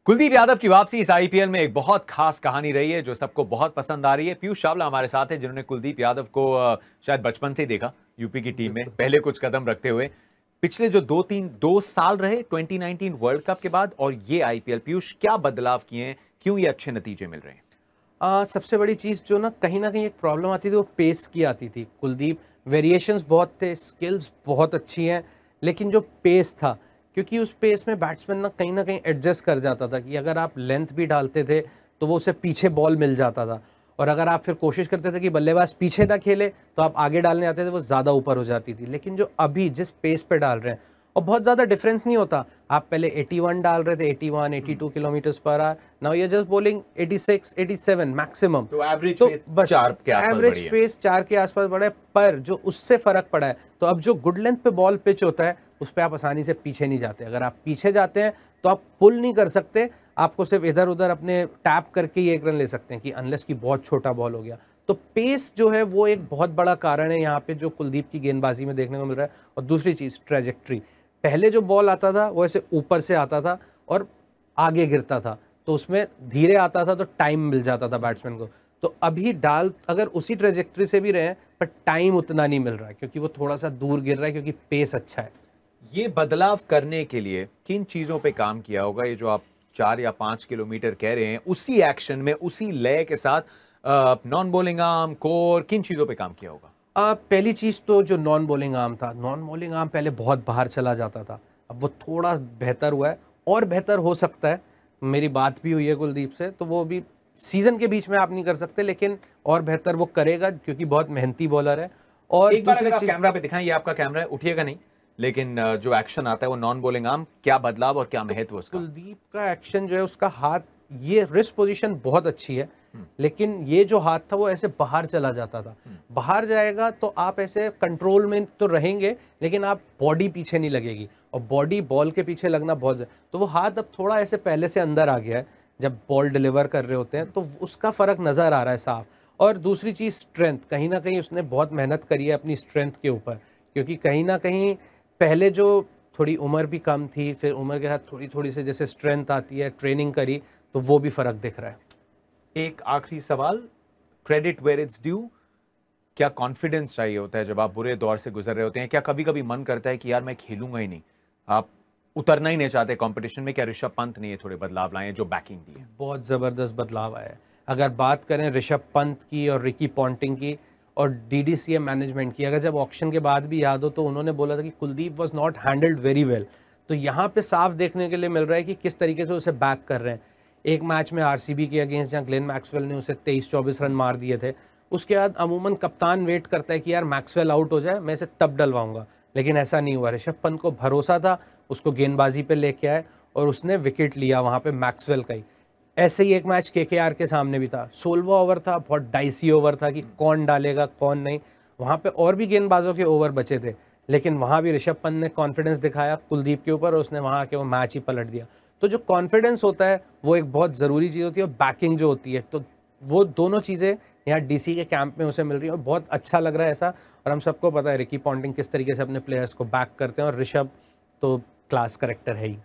कुलदीप यादव की वापसी इस आईपीएल में एक बहुत खास कहानी रही है जो सबको बहुत पसंद आ रही है। पीयूष चावला हमारे साथ है जिन्होंने कुलदीप यादव को शायद बचपन से ही देखा यूपी की टीम में पहले कुछ कदम रखते हुए। पिछले जो 2 साल रहे 2019 वर्ल्ड कप के बाद और ये आईपीएल, पीयूष क्या बदलाव किए हैं, क्यों ये अच्छे नतीजे मिल रहे हैं? सबसे बड़ी चीज़ जो ना कहीं एक प्रॉब्लम आती थी वो पेस की आती थी। कुलदीप वेरिएशंस बहुत थे, स्किल्स बहुत अच्छी हैं, लेकिन जो पेस था, क्योंकि उस पेस में बैट्समैन ना कहीं एडजस्ट कर जाता था कि अगर आप लेंथ भी डालते थे तो वो उसे पीछे बॉल मिल जाता था, और अगर आप फिर कोशिश करते थे कि बल्लेबाज पीछे ना खेले तो आप आगे डालने आते थे, वो ज़्यादा ऊपर हो जाती थी। लेकिन जो अभी जिस पेस पे डाल रहे हैं, और बहुत ज़्यादा डिफरेंस नहीं होता। आप पहले 81 डाल रहे थे, 81 82 kilometres per hour, now you just bowling 86 87 maximum. तो एवरेज तो पेस बस 4 के आसपास बढ़ी एवरेज है। पेस 4 के आसपास बढ़ा है, पर जो उससे फर्क पड़ा है, तो अब जो गुड लेंथ पे बॉल पिच होता है उस पर आप आसानी से पीछे नहीं जाते। अगर आप पीछे जाते हैं तो आप पुल नहीं कर सकते, आपको सिर्फ इधर उधर अपने टैप करके ही एक रन ले सकते हैं, कि अनलेस की बहुत छोटा बॉल हो गया। तो पेस जो है वो एक बहुत बड़ा कारण है यहाँ पे जो कुलदीप की गेंदबाजी में देखने को मिल रहा है। और दूसरी चीज़ ट्रेजेक्ट्री, पहले जो बॉल आता था वो ऐसे ऊपर से आता था और आगे गिरता था, तो उसमें धीरे आता था तो टाइम मिल जाता था बैट्समैन को। तो अभी डाल अगर उसी ट्रेजेक्ट्री से भी रहे हैं, पर टाइम उतना नहीं मिल रहा है क्योंकि वो थोड़ा सा दूर गिर रहा है, क्योंकि पेस अच्छा है। ये बदलाव करने के लिए किन चीजों पे काम किया होगा? ये जो आप 4 या 5 किलोमीटर कह रहे हैं, उसी एक्शन में उसी लय के साथ नॉन बॉलिंग आर्म, कोर, किन चीजों पे काम किया होगा? पहली चीज़ तो जो नॉन बॉलिंग आर्म था, नॉन बॉलिंग आर्म पहले बहुत बाहर चला जाता था, अब वो थोड़ा बेहतर हुआ है और बेहतर हो सकता है। मेरी बात भी हुई है कुलदीप से, तो वो भी सीज़न के बीच में आप नहीं कर सकते, लेकिन और बेहतर वो करेगा क्योंकि बहुत मेहनती बॉलर है। और एक बार अगर दूसरी आप चीज़, कैमरा पे दिखाएं, ये आपका कैमरा है, उठिएगा नहीं, लेकिन जो एक्शन आता है वो नॉन बॉलिंग आर्म, क्या बदलाव और क्या महत्व उसका? कुलदीप का एक्शन जो है, उसका हाथ, ये रिस्ट पोजीशन बहुत अच्छी है, लेकिन ये जो हाथ था वो ऐसे बाहर चला जाता था। बाहर जाएगा तो आप ऐसे कंट्रोल में तो रहेंगे, लेकिन आप बॉडी पीछे नहीं लगेगी, और बॉडी बॉल के पीछे लगना बहुत, तो वो हाथ अब थोड़ा ऐसे पहले से अंदर आ गया है। जब बॉल डिलीवर कर रहे होते हैं तो उसका फ़र्क नज़र आ रहा है साफ। और दूसरी चीज़ स्ट्रेंथ, कहीं ना कहीं उसने बहुत मेहनत करी है अपनी स्ट्रेंथ के ऊपर, क्योंकि कहीं ना कहीं पहले जो थोड़ी उम्र भी कम थी, फिर उम्र के साथ थोड़ी थोड़ी से जैसे स्ट्रेंथ आती है, ट्रेनिंग करी, तो वो भी फ़र्क दिख रहा है। एक आखिरी सवाल, क्रेडिट वेयर इट्स ड्यू, क्या कॉन्फिडेंस चाहिए होता है जब आप बुरे दौर से गुजर रहे होते हैं? क्या कभी कभी मन करता है कि यार मैं खेलूंगा ही नहीं, आप उतरना ही नहीं चाहते कंपटीशन में? क्या ऋषभ पंत ने ये थोड़े बदलाव लाए हैं जो बैकिंग दी है? बहुत ज़बरदस्त बदलाव आया है। अगर बात करें ऋषभ पंत की और रिकी पॉन्टिंग की और डीडीसीए मैनेजमेंट की, अगर जब ऑक्शन के बाद भी याद हो तो उन्होंने बोला था कि Kuldeep was not handled very well, तो यहाँ पे साफ देखने के लिए मिल रहा है कि किस तरीके से उसे बैक कर रहे हैं। एक मैच में आरसीबी के अगेंस्ट जहाँ ग्लेन मैक्सवेल ने उसे 23-24 रन मार दिए थे, उसके बाद अमूमन कप्तान वेट करता है कि यार मैक्सवेल आउट हो जाए, मैं इसे तब डलवाऊंगा, लेकिन ऐसा नहीं हुआ। ऋषभ पंत को भरोसा था, उसको गेंदबाजी पे लेके आए और उसने विकेट लिया वहाँ पे मैक्सवेल का ही। ऐसे ही एक मैच केकेआर के सामने भी था, 16वां ओवर था, बहुत डाइसी ओवर था कि कौन डालेगा कौन नहीं, वहाँ पे और भी गेंदबाजों के ओवर बचे थे, लेकिन वहाँ भी ऋषभ पंत ने कॉन्फिडेंस दिखाया कुलदीप के ऊपर और उसने वहाँ आके वो मैच ही पलट दिया। तो जो कॉन्फिडेंस होता है वो एक बहुत ज़रूरी चीज़ होती है, और बैकिंग जो होती है, तो वो दोनों चीज़ें यहाँ डीसी के कैंप में उसे मिल रही है और बहुत अच्छा लग रहा है ऐसा। और हम सबको पता है रिकी पॉन्टिंग किस तरीके से अपने प्लेयर्स को बैक करते हैं, और ऋषभ तो क्लास करेक्टर है ही।